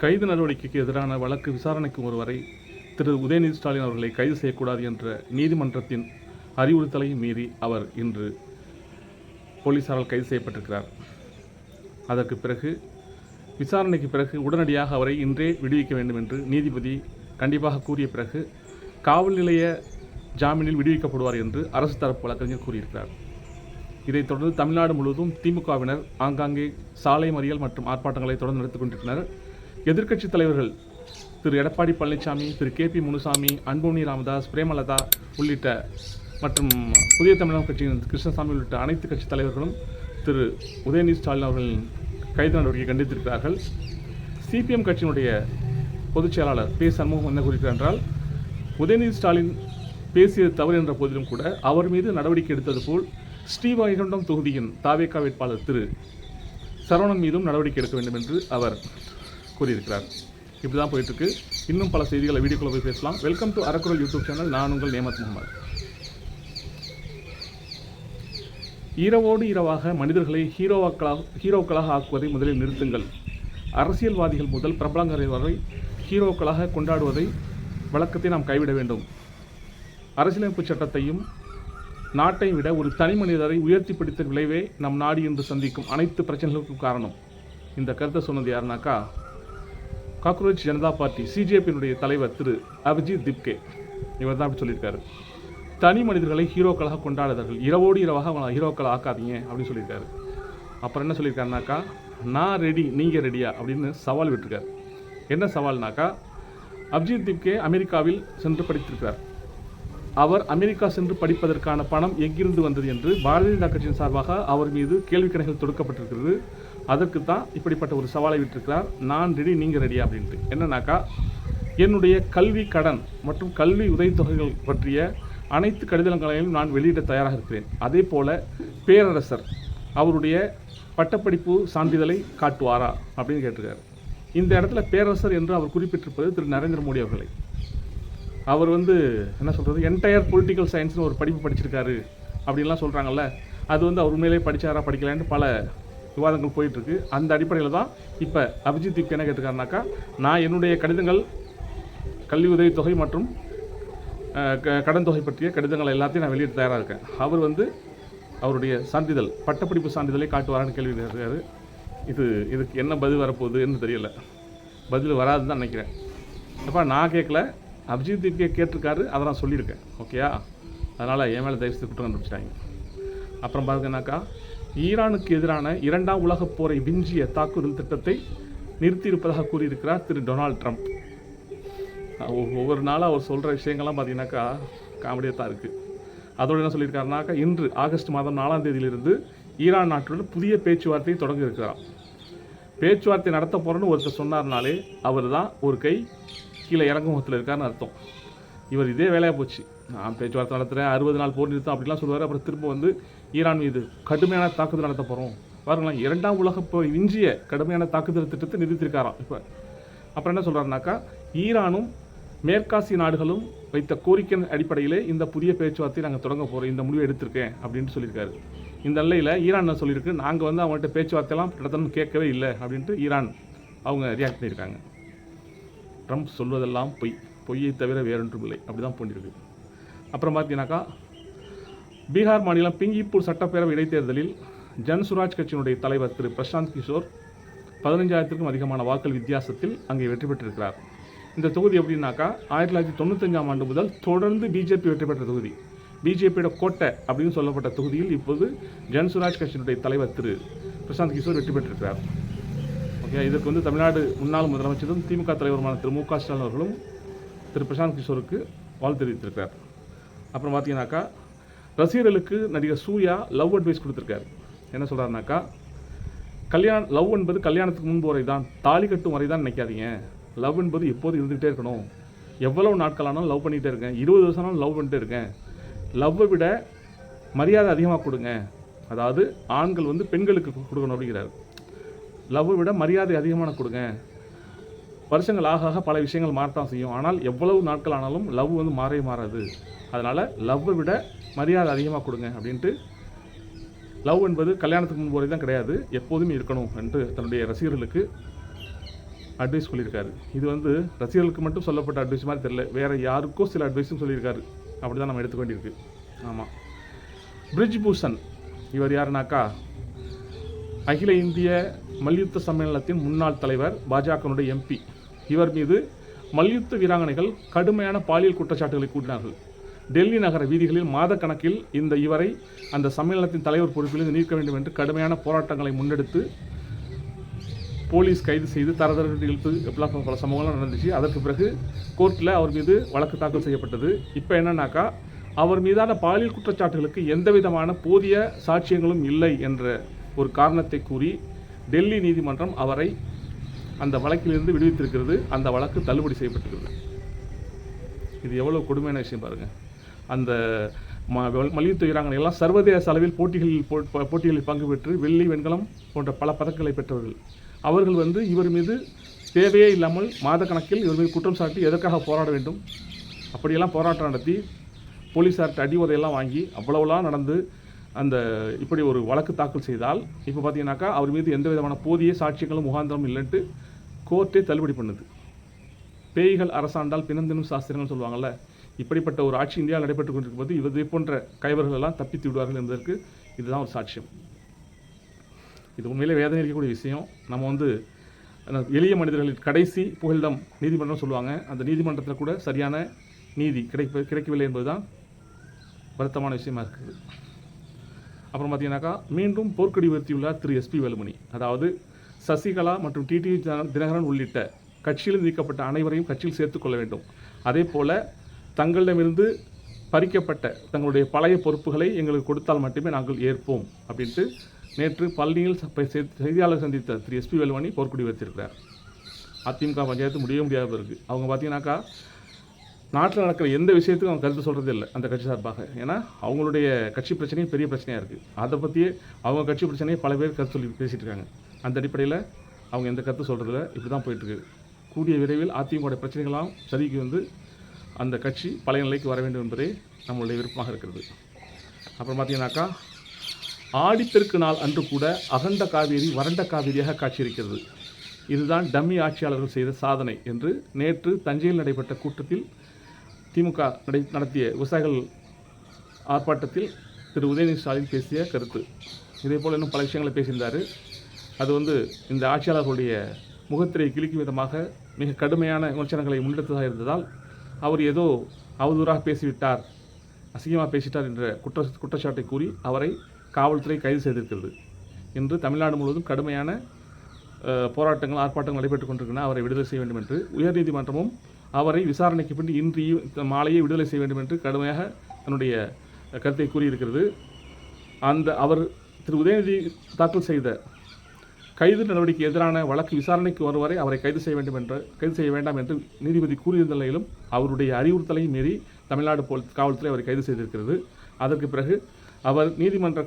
கைது நடவடிக்கைக்கு எதிரான வழக்கு விசாரணைக்கு ஒருவரை திரு உதயநிதி ஸ்டாலின் அவர்களை கைது செய்யக்கூடாது என்ற நீதிமன்றத்தின் அறிவுறுத்தலையும் மீறி அவர் இன்று போலீசாரால் கைது செய்யப்பட்டிருக்கிறார். அதற்கு பிறகு விசாரணைக்கு பிறகு உடனடியாக அவரை இன்றே விடுவிக்க வேண்டும் என்று நீதிபதி கண்டிப்பாக கூறிய பிறகு காவல் நிலைய ஜாமீனில் விடுவிக்கப்படுவார் என்று அரசு தரப்பு வழக்கறிஞர் கூறியிருக்கிறார். இதைத் தொடர்ந்து தமிழ்நாடு முழுவதும் திமுகவினர் ஆங்காங்கே சாலை மறியல் மற்றும் ஆர்ப்பாட்டங்களை தொடர்ந்து நடத்திக் கொண்டிருந்தனர். எதிர்க்கட்சித் தலைவர்கள் திரு எடப்பாடி பழனிசாமி, திரு கே.பி. முனுசாமி, அன்புமணி ராமதாஸ், பிரேமலதா உள்ளிட்ட மற்றும் புதிய தமிழகம் கட்சியின் கிருஷ்ணசாமி உள்ளிட்ட அனைத்து கட்சித் தலைவர்களும் திரு உதயநிதி ஸ்டாலின் அவர்களின் கைது நடவடிக்கை கண்டித்திருக்கிறார்கள். சிபிஎம் கட்சியினுடைய பொதுச் செயலாளர் பி. சண்முகம் என்ன கூறுகிறார் என்றால், உதயநிதி ஸ்டாலின் பேசியது தவறு என்ற போதிலும் கூட அவர் மீது நடவடிக்கை எடுத்தது போல் ஸ்ரீவைகுண்டம் தொகுதியின் தாவேகா வேட்பாளர் திரு சரவணன் மீதும் நடவடிக்கை எடுக்க வேண்டும் என்று அவர் கூறியிருக்கிறார். இப்படி தான் போயிட்டுருக்கு. இன்னும் பல செய்திகளை வீடியோக்குள்ள போய் பேசலாம். Welcome to Arakkural YouTube channel. நான் உங்கள் நேமத் முகமது. இரவோடு இரவாக மனிதர்களை ஹீரோக்களாக ஆக்குவதை முதலில் நிறுத்துங்கள். அரசியல்வாதிகள் முதல் பிரபலங்கள் வரை ஹீரோக்களாக கொண்டாடுவதை வழக்கத்தை நாம் கைவிட வேண்டும். அரசியலமைப்பு சட்டத்தையும் நாட்டை விட ஒரு தனி மனிதரை உயர்த்தி பிடித்த விளைவே நம் நாடு என்று சந்திக்கும் அனைத்து பிரச்சனைகளுக்கும் காரணம். இந்த கருத்தை சொன்னது யாருனாக்கா, காக்ரோச் ஜனதா பார்ட்டி சிஜேபியினுடைய தலைவர் திரு அபிஜித் திப்கே. இவர் தான் அப்படி சொல்லியிருக்காரு. தனி மனிதர்களை ஹீரோக்களாக கொண்டாடுதார்கள், இரவோடு இரவாக அவங்களை ஹீரோக்களை ஆக்காதீங்க அப்படின்னு சொல்லியிருக்காரு. அப்புறம் என்ன சொல்லியிருக்காருனாக்கா, நான் ரெடி, நீங்கள் ரெடியா அப்படின்னு சவால் விட்டுருக்காரு. என்ன சவால்னாக்கா, அபிஜித் திப்கே அமெரிக்காவில் சென்று படித்திருக்கிறார். அவர் அமெரிக்கா சென்று படிப்பதற்கான பணம் எங்கிருந்து வந்தது என்று பாரதிய ஜனதா கட்சியின் சார்பாக அவர் மீது கேள்விக்கணைகள் தொடுக்கப்பட்டிருக்கிறது. அதற்கு தான் இப்படிப்பட்ட ஒரு சவாலை விட்டிருக்கிறார். நான் ரெடி, நீங்கள் ரெடியா அப்படின்ட்டு. என்னன்னாக்கா, என்னுடைய கல்வி கடன் மற்றும் கல்வி உதவித்தொகைகள் பற்றிய அனைத்து கடிதங்களையும் நான் வெளியிட தயாராக இருக்கிறேன். அதே போல் பேரரசர் அவருடைய பட்டப்படிப்பு சான்றிதழை காட்டுவாரா அப்படின்னு கேட்டிருக்காரு. இந்த இடத்துல பேரரசர் என்று அவர் குறிப்பிட்டிருப்பது திரு நரேந்திர மோடி அவர்களை. அவர் என்ன சொல்கிறது, என்டையர் பொலிட்டிக்கல் சயின்ஸ்னு ஒரு படிப்பு படிச்சிருக்காரு அப்படின்லாம் சொல்கிறாங்கல்ல. அது அவர் உண்மையிலே படித்தாரா படிக்கலான்னு பல விவாதங்கள் போயிட்டுருக்கு. அந்த அடிப்படையில் தான் இப்போ அபிஜித் திப்கே என்ன கேட்டிருக்காருனாக்கா, நான் என்னுடைய கடிதங்கள் கல்வி உதவித்தொகை மற்றும் கடன் தொகை பற்றிய கடிதங்கள் எல்லாத்தையும் நான் வெளியிட தயாராக இருக்கேன். அவர் அவருடைய சான்றிதழ் பட்டப்படிப்பு சான்றிதழை காட்டுவாரான்னு கேள்வி கேட்கிறாரு. இதுக்கு என்ன பதில் வரப்போகுதுன்னு தெரியல. பதில் வராதுன்னு தான் நினைக்கிறேன். அப்போ நான் கேட்கல, அபிஜித் திப்கே கேட்டிருக்காரு, அதை நான் சொல்லியிருக்கேன். ஓகேயா? அதனால் என் மேலே தயவுசெய்து குற்றம் கண்டுபிடிச்சிட்டாங்க. அப்புறம் பார்த்தீங்கன்னாக்கா, ஈரானுக்கு எதிரான 2ஆம் உலகப் போரை விஞ்சிய தாக்குதல் திட்டத்தை நிறுத்தியிருப்பதாக கூறியிருக்கிறார் திரு டொனால்ட் ட்ரம்ப். ஒவ்வொரு நாளும் அவர் சொல்கிற விஷயங்கள்லாம் பார்த்தீங்கன்னாக்கா காமெடியாக தான் இருக்குது. அதோடு என்ன சொல்லியிருக்காருனாக்கா, இன்று ஆகஸ்ட் மாதம் 4ஆம் தேதியிலிருந்து ஈரான் நாட்டுடன் புதிய பேச்சுவார்த்தையை தொடங்க இருக்கிறார். பேச்சுவார்த்தை நடத்த போகிறோன்னு ஒருத்தர் சொன்னார்னாலே அவர் தான் ஒரு கை கீழே இறங்கும் முகத்தில் இருக்காருன்னு அர்த்தம். இவர் இதே வேலையாக போச்சு. நான் பேச்சுவார்த்தை நடத்துகிறேன், 60 நாள் போர் நிறுத்தம் அப்படிலாம் சொல்லுவார். அப்புறம் திரும்ப ஈரான் மீது கடுமையான தாக்குதல் நடத்த போகிறோம். பாருங்களேன், 2ஆம் உலகப் போர் விஞ்சிய கடுமையான தாக்குதல் திட்டத்தை நிறுத்தியிருக்காராம். இப்போ அப்புறம் என்ன சொல்கிறாருனாக்கா, ஈரானும் மேற்காசிய நாடுகளும் வைத்த கோரிக்கை அடிப்படையிலே இந்த புதிய பேச்சுவார்த்தையை நாங்கள் தொடங்க போகிறோம், இந்த முடிவை எடுத்திருக்கேன் அப்படின்ட்டு சொல்லியிருக்காரு. இந்த நிலையில் ஈரான் என்ன சொல்லியிருக்கு, நாங்கள் அவங்கள்ட்ட பேச்சுவார்த்தையெல்லாம் நடத்தணும்னு கேட்கவே இல்லை அப்படின்ட்டு ஈரான் அவங்க ரியாக்ட் பண்ணியிருக்காங்க. ட்ரம்ப் சொல்வதெல்லாம் பொய்யை தவிர வேறொன்றும் இல்லை, அப்படி தான் போண்டிருக்கு. அப்புறம் பார்த்தீங்கன்னாக்கா, பீகார் மாநிலம் பிங்கிப்பூர் சட்டப்பேரவை இடைத்தேர்தலில் ஜன்சுராஜ் கட்சியினுடைய தலைவர் திரு பிரசாந்த் கிஷோர் 15,000க்கும் அதிகமான வாக்கள் வித்தியாசத்தில் அங்கே வெற்றி பெற்றிருக்கிறார். இந்த தொகுதி எப்படின்னாக்கா, 1995ஆம் ஆண்டு முதல் தொடர்ந்து பிஜேபி வெற்றி பெற்ற தொகுதி. பிஜேபியோட கோட்டை அப்படின்னு சொல்லப்பட்ட தொகுதியில் இப்போது ஜன்சுராஜ் கட்சியினுடைய தலைவர் திரு பிரசாந்த் கிஷோர் வெற்றி பெற்றிருக்கிறார். ஓகே, இதற்கு தமிழ்நாடு முன்னாள் முதலமைச்சரும் திமுக தலைவருமான திரு மு க ஸ்டாலின் அவர்களும் திரு பிரசாந்த் கிஷோருக்கு வாழ்த்து தெரிவித்திருக்கிறார். அப்புறம் பார்த்தீங்கன்னாக்கா, ரசிகர்களுக்கு நடிகர் சூர்யா லவ் அட்வைஸ் கொடுத்துருக்காரு. என்ன சொல்கிறாருனாக்கா, லவ் என்பது கல்யாணத்துக்கு முன்பு வரை தான், தாலி கட்டும் வரை தான் நினைக்காதீங்க. லவ் என்பது எப்போது இருந்துகிட்டே இருக்கணும். எவ்வளவு நாட்கள் ஆனாலும் லவ் பண்ணிகிட்டே இருக்கேன், 20 வருஷம் ஆனாலும் லவ் பண்ணிட்டே இருக்கேன். லவ்வை விட மரியாதை அதிகமாக கொடுங்க. அதாவது ஆண்கள் பெண்களுக்கு கொடுக்கணும் அப்படிங்கிறார். லவ்வை விட மரியாதை அதிகமான கொடுங்க. வருஷங்கள் ஆக பல விஷயங்கள் மாறத்தான் செய்யும். ஆனால் எவ்வளவு நாட்கள் ஆனாலும் லவ் மாறவே மாறாது. அதனால் லவ்வை விட மரியாதை அதிகமாக கொடுங்க அப்படின்ட்டு, லவ் என்பது கல்யாணத்துக்கு முன்பு வரை தான் கிடையாது, எப்போதுமே இருக்கணும் என்று தன்னுடைய ரசிகர்களுக்கு அட்வைஸ் சொல்லியிருக்காரு. இது வந்து ரசிகர்களுக்கு மட்டும் சொல்லப்பட்ட அட்வைஸ் மாதிரி தெரியல, வேறு யாருக்கோ சில அட்வைஸும் சொல்லியிருக்காரு. அப்படி தான் நம்ம எடுத்துக்க வேண்டியிருக்கு. ஆமாம். பிரிஜ் பூஷன் இவர் யாருனாக்கா அகில இந்திய மல்யுத்த சம்மேளனத்தின் முன்னாள் தலைவர், பாஜகனுடைய எம்பி. இவர் மீது மல்யுத்த வீராங்கனைகள் கடுமையான பாலியல் குற்றச்சாட்டுகளை கூட்டினார்கள். டெல்லி நகர வீதிகளில் மாதக்கணக்கில் இவரை அந்த சம்மேளனத்தின் தலைவர் பொறுப்பிலிருந்து நீக்க வேண்டும் என்று கடுமையான போராட்டங்களை முன்னெடுத்து போலீஸ் கைது செய்து தரதரன்று இழுத்து எப்படிலாம் பல சம்பவங்கள்லாம் நடந்துச்சு. அதற்கு பிறகு கோர்ட்டில் அவர் மீது வழக்கு தாக்கல் செய்யப்பட்டது. இப்போ என்னன்னாக்கா அவர் மீதான பாலியல் குற்றச்சாட்டுகளுக்கு எந்த விதமான போதிய சாட்சியங்களும் இல்லை என்ற ஒரு காரணத்தை கூறி டெல்லி நீதிமன்றம் அவரை அந்த வழக்கிலிருந்து விடுவித்திருக்கிறது. அந்த வழக்கு தள்ளுபடி செய்யப்பட்டிருக்கிறது. இது எவ்வளோ கொடுமையான விஷயம் பாருங்கள். அந்த மல்யுத்த வீராங்கனைகள்லாம் சர்வதேச அளவில் போட்டிகளில் பங்கு பெற்று வெள்ளி, வெண்கலம் போன்ற பல பதக்கங்களை பெற்றவர்கள். அவர்கள் வந்து இவர் மீது தேவையே இல்லாமல் மாதக்கணக்கில் இவர் மீது குற்றம் சாட்டி எதற்காக போராட வேண்டும்? அப்படியெல்லாம் போராட்டம் நடத்தி போலீஸார்கிட்ட அடி உதையெல்லாம் வாங்கி அவ்வளவுலாம் நடந்து அந்த இப்படி ஒரு வழக்கு தாக்கல் செய்தால் இப்போ பார்த்தீங்கன்னாக்கா அவர் மீது எந்த விதமான போதிய சாட்சியங்களும் முகாந்திரம் இல்லைன்ட்டு கோர்ட்டே தள்ளுபடி பண்ணுது. பேய்கள் அரசாண்டால் பிணந்தினும் சாஸ்திரங்கள் சொல்லுவாங்கள்ல, இப்படிப்பட்ட ஒரு ஆட்சி இந்தியாவில் நடைபெற்று கொண்டிருக்கும் போது இதை போன்ற கைவர்கள் எல்லாம் தப்பித்து விடுவார்கள் என்பதற்கு இதுதான் ஒரு சாட்சியம். இது உண்மையிலே வேதனை இருக்கக்கூடிய விஷயம். நம்ம வந்து எளிய மனிதர்களின் கடைசி புகலிடம் நீதிமன்றம் சொல்லுவாங்க. அந்த நீதிமன்றத்தில் கூட சரியான நீதி கிடைக்கவில்லை என்பதுதான் வருத்தமான விஷயமா இருக்குது. அப்புறம் பார்த்தீங்கன்னாக்கா மீண்டும் போர்க்கொடி உயர்த்தியுள்ளார் திரு எஸ்பி வேலுமணி. அதாவது சசிகலா மற்றும் டிடிவி தினகரன் உள்ளிட்ட கட்சியில் நீக்கப்பட்ட அனைவரையும் கட்சியில் சேர்த்துக்கொள்ள வேண்டும். அதே போல் தங்களிடமிருந்து பறிக்கப்பட்ட தங்களுடைய பழைய பொறுப்புகளை எங்களுக்கு கொடுத்தால் மட்டுமே நாங்கள் ஏற்போம் அப்படின்ட்டு நேற்று பழனியில் செய்தியாளர் சந்தித்த திரு எஸ்பி வேலுமணி போர்க்கொடி உயர்த்தியிருக்கிறார். அதிமுக பஞ்சாயத்து முடியாத இருக்குது. அவங்க பார்த்தீங்கன்னாக்கா நாட்டில் நடக்கிற எந்த விஷயத்துக்கும் அவங்க கருத்து சொல்கிறதே இல்லை அந்த கட்சி சார்பாக. ஏன்னா அவங்களுடைய கட்சி பிரச்சனையும் பெரிய பிரச்சனையாக இருக்குது. அதை பற்றியே அவங்க கட்சி பிரச்சனையை பல பேர் கருத்து சொல்லி பேசிகிட்டு இருக்காங்க. அந்த அடிப்படையில் அவங்க எந்த கருத்து சொல்கிறதில்ல. இப்படி தான் போயிட்டுருக்கு. கூடிய விரைவில் அதிமுக பிரச்சனைகளாம் சதிக்கு வந்து அந்த கட்சி பழைய நிலைக்கு வர வேண்டும் என்பதே நம்மளுடைய விருப்பமாக இருக்கிறது. அப்புறம் பார்த்தீங்கன்னாக்கா ஆடிப்பெருக்கு நாள் அன்று கூட அகண்ட காவேரி வறண்ட காவேரியாக காட்சியிருக்கிறது. இதுதான் டம்மி ஆட்சியாளர்கள் செய்த சாதனை என்று நேற்று தஞ்சையில் நடைபெற்ற கூட்டத்தில் திமுக நடத்திய விவசாயிகள் ஆர்ப்பாட்டத்தில் திரு உதயநிதி ஸ்டாலின் பேசிய கருத்து. இதேபோல் இன்னும் பல விஷயங்களை பேசியிருந்தார். அது வந்து இந்த ஆட்சியாளர்களுடைய முகத்திரையை கிழிக்கும் விதமாக மிக கடுமையான விமர்சனங்களை முன்னெடுத்ததாக இருந்ததால் அவர் ஏதோ அவதூறாக பேசிவிட்டார், அசிங்கமாக பேசிட்டார் என்ற குற்றச்சாட்டை கூறி அவரை காவல்துறை கைது செய்திருக்கிறது. இன்று தமிழ்நாடு முழுவதும் கடுமையான போராட்டங்கள் ஆர்ப்பாட்டங்கள் நடைபெற்றுக் கொண்டிருக்கின்றன. அவரை விடுதலை செய்ய வேண்டும் என்று உயர்நீதிமன்றமும் அவரை விசாரணைக்கு பின் இன்று மாலையே விடுதலை செய்ய வேண்டும் என்று கடுமையாக தன்னுடைய கருத்தை கூறியிருக்கிறது. அவர் திரு உதயநிதி தாக்கல் செய்த கைது நடவடிக்கை எதிரான வழக்கு விசாரணைக்கு வருவரை அவரை கைது செய்ய வேண்டாம் என்று நீதிபதி கூறியிருந்த நிலையிலும் அவருடைய அறிவுறுத்தலை மீறி தமிழ்நாடு காவல்துறை அவரை கைது செய்திருக்கிறது. அதற்கு பிறகு அவர் நீதிமன்ற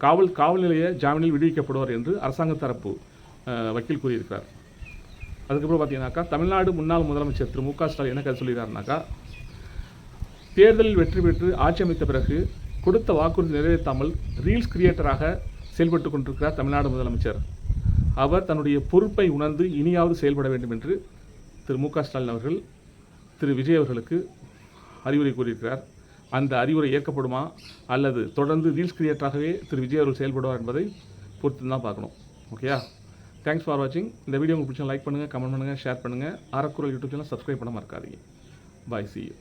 காவல் நிலைய ஜாமீனில் விடுவிக்கப்படுவார் என்று அரசாங்க தரப்பு வக்கீல் கூறியிருக்கிறார். அதுக்கப்புறம் பார்த்தீங்கன்னாக்கா தமிழ்நாடு முன்னாள் முதலமைச்சர் திரு மு.க. ஸ்டாலின் என்ன கருத்து சொல்கிறாருனாக்கா, தேர்தலில் வெற்றி பெற்று ஆட்சி அமைத்த பிறகு கொடுத்த வாக்குறுதி நிறைவேற்றாமல் ரீல்ஸ் கிரியேட்டராக செயல்பட்டு கொண்டிருக்கிறார் தமிழ்நாடு முதலமைச்சர். அவர் தன்னுடைய பொறுப்பை உணர்ந்து இனியாவது செயல்பட வேண்டும் என்று திரு மு.க. ஸ்டாலின் அவர்கள் திரு விஜய் அவர்களுக்கு அறிவுரை கூறியிருக்கிறார். அந்த அறிவுரை ஏற்கப்படுமா அல்லது தொடர்ந்து ரீல்ஸ் கிரியேட்டராகவே திரு விஜய் அவர்கள் செயல்படுவார் என்பதை பொறுத்து தான் பார்க்கணும். ஓகேயா? தேங்க்ஸ் ஃபார் வாட்சிங். இந்த வீடியோ உங்களுக்கு பிடிச்சா லைக் பண்ணுங்கள், கமெண்ட் பண்ணுங்கள், ஷேர் பண்ணுங்கள். அறக்குறள் யூடியூப் சேனல் சப்ஸ்கிரைப் பண்ண மறக்காதீங்க. பாய், see you.